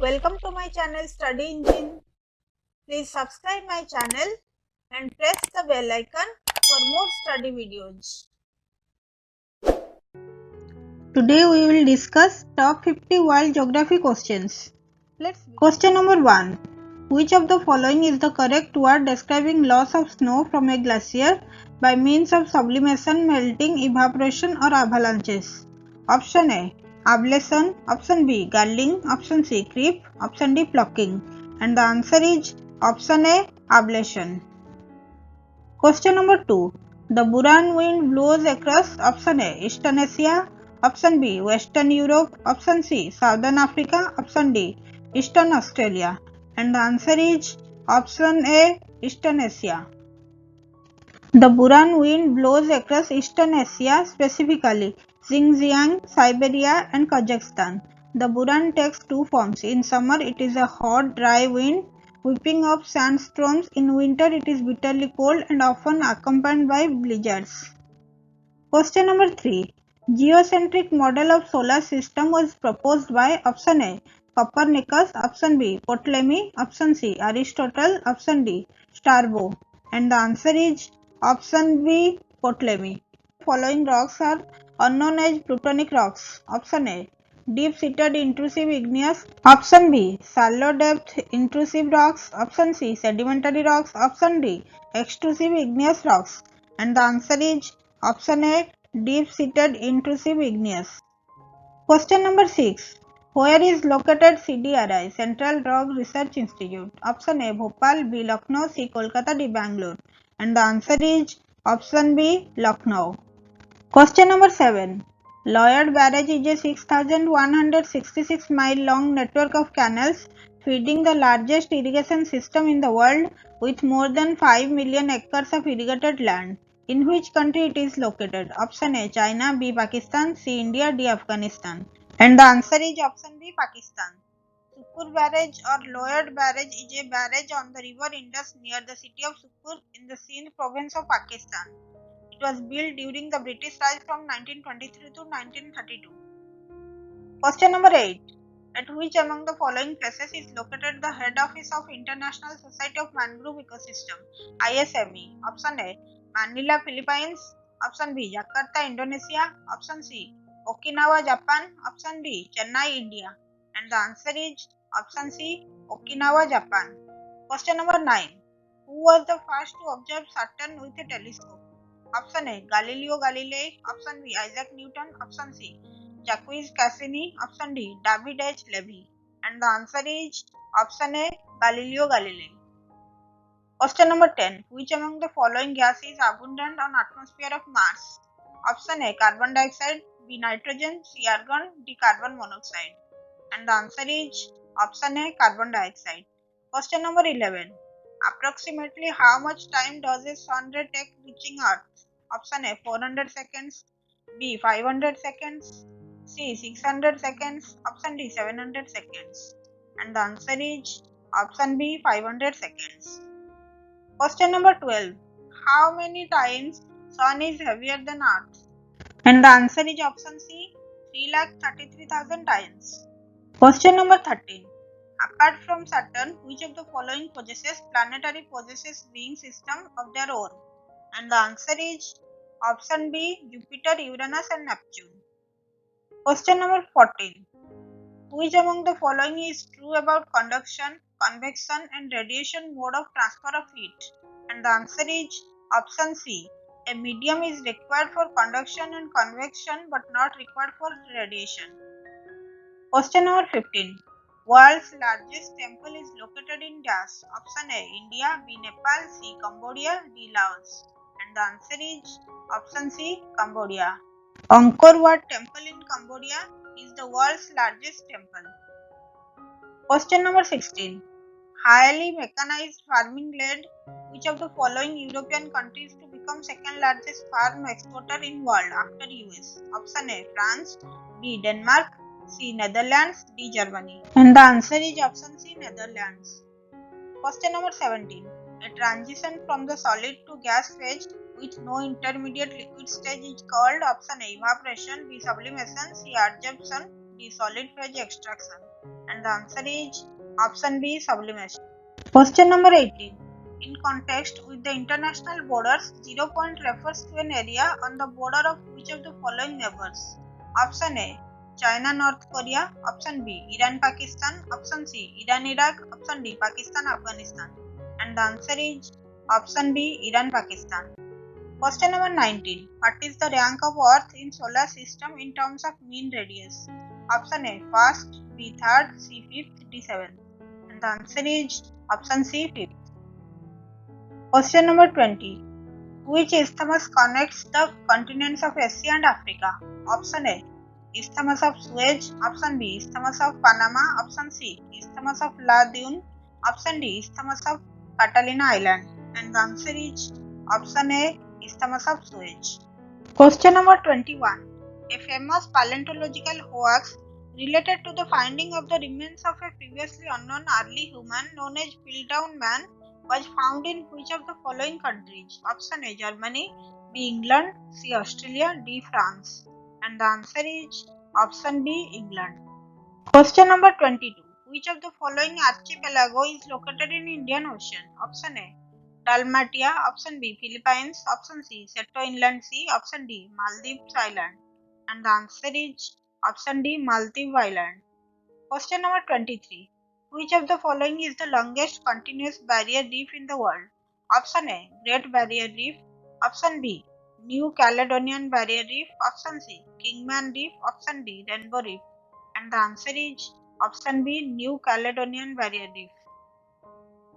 Welcome to my channel Study Engine. Please subscribe my channel and press the bell icon for more study videos. Today we will discuss top 50 world geography questions. Let's begin. Question number 1. Which of the following is the correct word describing loss of snow from a glacier by means of sublimation, melting, evaporation or avalanches? Option A. Ablation. Option B. Galling. Option C. Creep. Option D. Plucking. And the answer is option A. Ablation. Question number 2. The Buran wind blows across option A. Eastern Asia. Option B. Western Europe. Option C. Southern Africa. Option D. Eastern Australia. And the answer is option A. Eastern Asia. The Buran wind blows across Eastern Asia, specifically Xinjiang, Siberia and Kazakhstan. The Buran takes two forms. In summer it is a hot, dry wind whipping up sandstorms. In winter it is bitterly cold and often accompanied by blizzards. Question number 3. Geocentric model of solar system was proposed by option A. Copernicus, option B. Ptolemy, option C. Aristotle, option D. Strabo. And the answer is option B. Ptolemy. Following rocks are unknown as plutonic rocks. Option A. Deep-seated intrusive igneous. Option B. Shallow depth intrusive rocks. Option C. Sedimentary rocks. Option D. Extrusive igneous rocks. And the answer is option A. Deep-seated intrusive igneous. Question number 6. Where is located CDRI, Central Drug Research Institute? Option A. Bhopal, B. Lucknow, C. Kolkata, D. Bangalore. And the answer is option B. Lucknow. Question number 7. Lloyd Barrage is a 6,166 mile long network of canals feeding the largest irrigation system in the world with more than 5 million acres of irrigated land. In which country it is located? Option A. China, B. Pakistan, C. India, D. Afghanistan. And the answer is option B. Pakistan. Sukkur Barrage or Lloyd Barrage is a barrage on the river Indus near the city of Sukkur in the Sindh province of Pakistan. It was built during the British Raj from 1923 to 1932. Question number 8. At which among the following places is located the head office of International Society of Mangrove Ecosystem ISME? Option A. Manila, Philippines. Option B. Jakarta, Indonesia. Option C. Okinawa, Japan. Option D. Chennai, India. And the answer is option C. Okinawa, Japan. Question number 9. Who was the first to observe Saturn with a telescope? Option A. Galileo Galilei. Option B. Isaac Newton. Option C. Jacques Cassini. Option D. David H. Levy. And the answer is option A. Galileo Galilei. Question number 10. Which among the following gas is abundant on atmosphere of Mars? Option A. Carbon dioxide. B. Nitrogen. C. Argon. D. Carbon monoxide. And the answer is option A. Carbon dioxide. Question number 11. Approximately how much time does a sun ray take reaching Earth? Option A. 400 seconds. B. 500 seconds. C. 600 seconds. Option D. 700 seconds. And the answer is option B. 500 seconds. Question number 12. How many times sun is heavier than Earth? And the answer is option C. 3,33,000 times. Question number 13. Apart from Saturn, which of the following planetary possesses ring system of their own? And the answer is option B. Jupiter, Uranus and Neptune. Question number 14. Which among the following is true about conduction, convection and radiation mode of transfer of heat? And the answer is option C. A medium is required for conduction and convection but not required for radiation. Question number 15. World's largest temple is located in dash. Option A. India, B. Nepal, C. Cambodia, D. Laos. And the answer is option C. Cambodia. Angkor Wat Temple in Cambodia is the world's largest temple. Question number 16. Highly mechanized farming led which of the following European countries to become second largest farm exporter in world after US? Option A. France, B. Denmark, C. Netherlands, D. Germany. And the answer is option C. Netherlands. Question number 17. A transition from the solid to gas phase with no intermediate liquid stage is called option A. Evaporation, B. Sublimation, C. Adsorption, D. It is solid phase extraction. And the answer is option B, sublimation. Question number 18. In context with the international borders, 0 point refers to an area on the border of which of the following neighbors? Option A, China, North Korea. Option B, Iran, Pakistan. Option C, Iran, Iraq. Option D, Pakistan, Afghanistan. And the answer is option B, Iran, Pakistan. Question number 19. What is the rank of Earth in solar system in terms of mean radius? Option A, first. B, third. C, fifth. D, seventh. And the answer is option C, fifth. Question number 20. Which isthmus connects the continents of Asia and Africa? Option A, Isthmus of Suez. Option B, Isthmus of Panama. Option C, Isthmus of Ladune. Option D, Isthmus of Catalina Island. And the answer is option A, Isthmus of Suez. Question number 21. A famous paleontological hoax related to the finding of the remains of a previously unknown early human known as Piltdown Man was found in which of the following countries? Option A, Germany. B, England. C, Australia. D, France. And the answer is option B, England. Question number 22. Which of the following archipelago is located in Indian Ocean? Option A, Dalmatia. Option B, Philippines. Option C, Seto Inland Sea. Option D, Maldives Island. And the answer is option D, Maldives Island. Question number 23. Which of the following is the longest continuous barrier reef in the world? Option A, Great Barrier Reef. Option B, New Caledonian Barrier Reef. Option C, Kingman Reef. Option D, Rainbow Reef. And the answer is option B, New Caledonian Barrier Reef.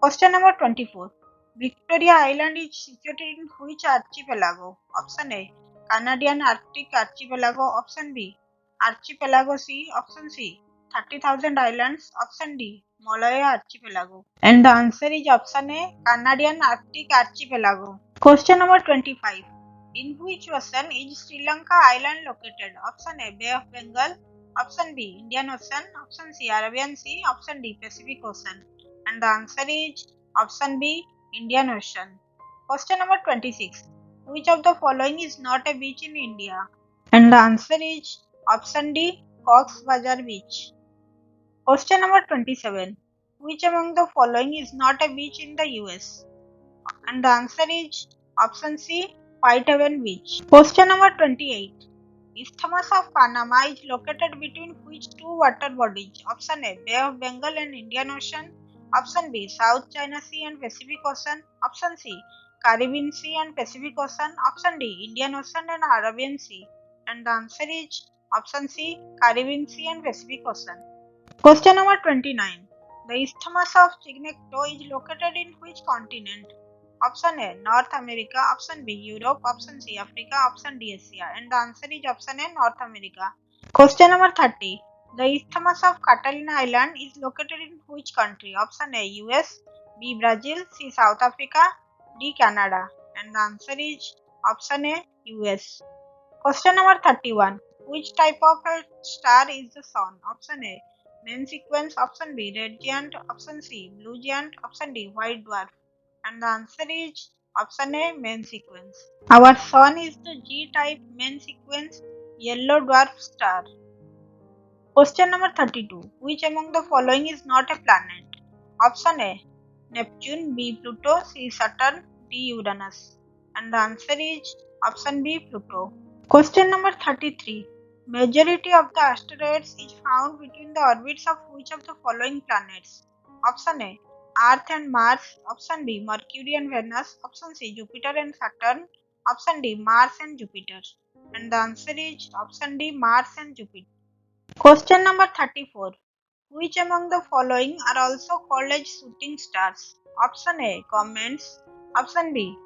Question number 24. Victoria Island is situated in which archipelago? Option A, Canadian Arctic Archipelago. Option B, Archipelago C. Option C, 30,000 Islands. Option D, Malaya Archipelago. And the answer is option A, Canadian Arctic Archipelago. Question number 25. In which ocean is Sri Lanka Island located? Option A, Bay of Bengal. Option B, Indian Ocean. Option C, Arabian Sea. Option D, Pacific Ocean. And the answer is option B, Indian Ocean. Question number 26. Which of the following is not a beach in India? And the answer is option D, Cox's Bazar Beach. Question number 27. Which among the following is not a beach in the US? And the answer is option C, Whitehaven Beach. Question number 28. Isthmus of Panama is located between which two water bodies? Option A, Bay of Bengal and Indian Ocean. Option B, South China Sea and Pacific Ocean. Option C, Caribbean Sea and Pacific Ocean. Option D, Indian Ocean and Arabian Sea. And the answer is option C, Caribbean Sea and Pacific Ocean. Question number 29. The Isthmus of Chignecto is located in which continent? Option A, North America. Option B, Europe. Option C, Africa. Option D, Asia. And the answer is option A, North America. Question number 30. The Isthmus of Catalina Island is located in which country? Option A, US. B, Brazil. C, South Africa. D, Canada. And the answer is option A, US. Question number 31. Which type of a star is the Sun? Option A, main sequence. Option B, red giant. Option C, blue giant. Option D, white dwarf. And the answer is option A, main sequence. Our Sun is the G-type main sequence yellow dwarf star. Question number 32. Which among the following is not a planet? Option A, Neptune. B, Pluto. C, Saturn. D, Uranus. And the answer is option B, Pluto. Question number 33. Majority of the asteroids is found between the orbits of which of the following planets? Option A, Earth and Mars. Option B, Mercury and Venus. Option C, Jupiter and Saturn. Option D, Mars and Jupiter. And the answer is option D, Mars and Jupiter. Question number 34. Which among the following are also called as shooting stars? Option A, comets. Option B,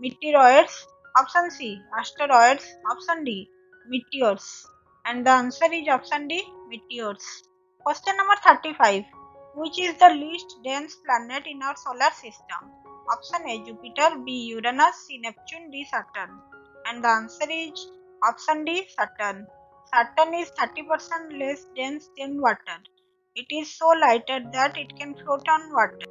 meteoroids. Option C, asteroids. Option D, meteors. And the answer is option D, meteors. Question number 35. Which is the least dense planet in our solar system? Option A, Jupiter. B, Uranus. C, Neptune. D, Saturn. And the answer is option D, Saturn. Saturn is 30% less dense than water. It is so lighter that it can float on water.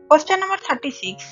Question number 36.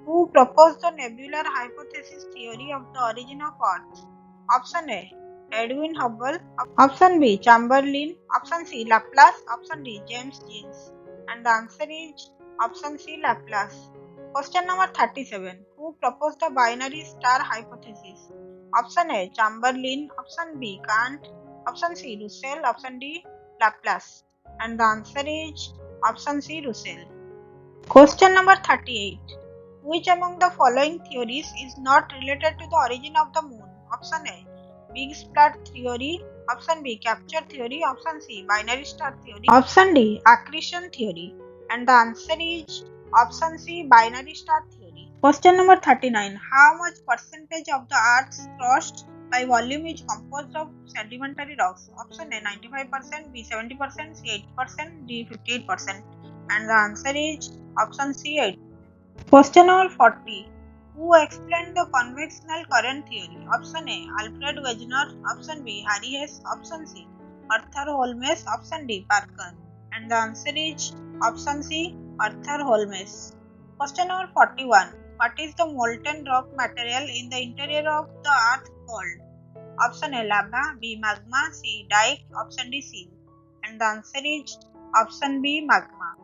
Who proposed the nebular hypothesis theory of the origin of Earth? Option A, Edwin Hubble. Option B. Chamberlain. Option C. Laplace. Option D. James Jeans. And the answer is option C. Laplace. Question number 37. Who proposed the binary star hypothesis? Option A. Chamberlain. Option B. Kant. Option C. Russell. Option D. Laplace. And the answer is option C. Russell. Question number 38. Which among the following theories is not related to the origin of the moon? Option A. Big splat theory. Option B. Capture theory. Option C. Binary star theory. Option D. Accretion theory. And the answer is option C. Binary star theory. Question number 39. How much percentage of the Earth's crust by volume is composed of sedimentary rocks? Option A. 95%, B. 70%, C. 80%, D. 58%. And the answer is option C. 8. Question number 40. Who explained the convectional current theory? Option A. Alfred Wegener. Option B. Harry Hess. Option C. Arthur Holmes. Option D. Parker. And the answer is option C. Arthur Holmes. Question number 41. What is the molten rock material in the interior of the Earth called? Option A. Lava. B. Magma. C. Dike. Option D. Seal. And the answer is option B. Magma.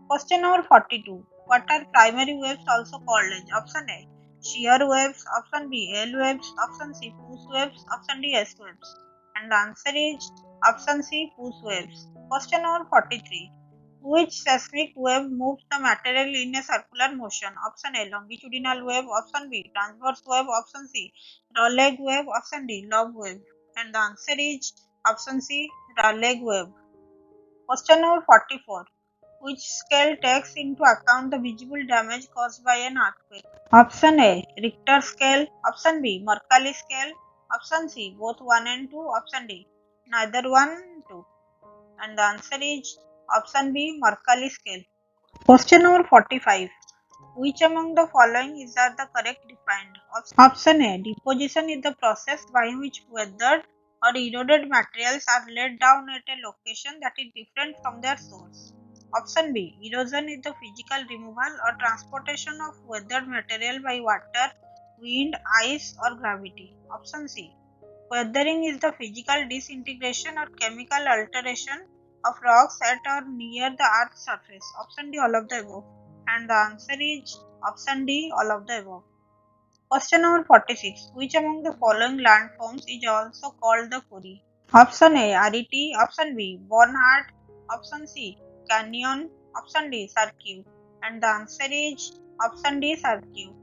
Question number 42. What are primary waves also called as? Option A. Shear waves. Option B. L waves. Option C. Push waves. Option D. S waves. And the answer is option C. Push waves. Question number 43. Which seismic wave moves the material in a circular motion? Option A. Longitudinal wave. Option B. Transverse wave. Option C. Rayleigh wave. Option D. Lobe wave. And the answer is option C. Rayleigh wave. Question number 44. Which scale takes into account the visible damage caused by an earthquake? Option A. Richter scale. Option B. Mercalli scale. Option C. Both 1 and 2. Option D. Neither 1 and 2. And the answer is option B. Mercalli scale. Question number 45. Which among the following is the correct defined? Option A. Deposition is the process by which weathered or eroded materials are laid down at a location that is different from their source. Option B. Erosion is the physical removal or transportation of weathered material by water, wind, ice, or gravity. Option C. Weathering is the physical disintegration or chemical alteration of rocks at or near the Earth's surface. Option D. All of the above. And the answer is option D. All of the above. Question number 46. Which among the following landforms is also called the Kuri? Option A. Arete. Option B. Barnhart. Option C. Canyon. Option D. Cirque. And the answer is option D. Cirque.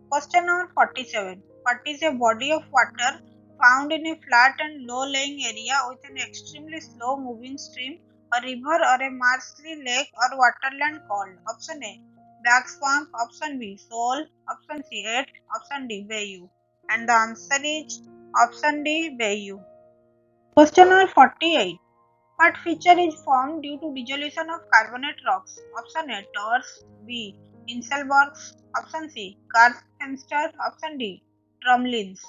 Question number 47. What is a body of water found in a flat and low-lying area with an extremely slow-moving stream, a river or a marshy lake or waterland called? Option A. Black swamp. Option B. Shoal. Option C. Earth. Option D. Bayou. And the answer is option D. Bayou. Question number 48. What feature is formed due to dissolution of carbonate rocks? Option A. Tors. B. Inselbergs. Option C. Karstfenster. Option D. Drumlins.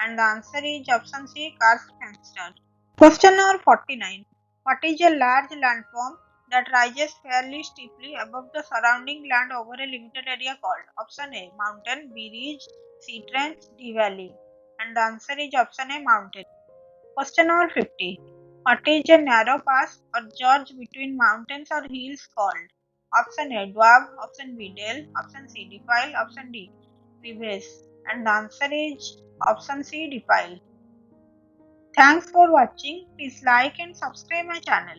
And the answer is option C. Karstfenster. Question number 49. What is a large landform that rises fairly steeply above the surrounding land over a limited area called? Option A. Mountain. B. Ridge. C. Trench. D. Valley. And the answer is option A. Mountain. Question number 50. What is a narrow pass or gorge between mountains or hills called? Option A. Dwarf. Option B. Dale. Option C. Defile. Option D. Crevasse. And the answer is option C. Defile. Thanks for watching. Please like and subscribe my channel.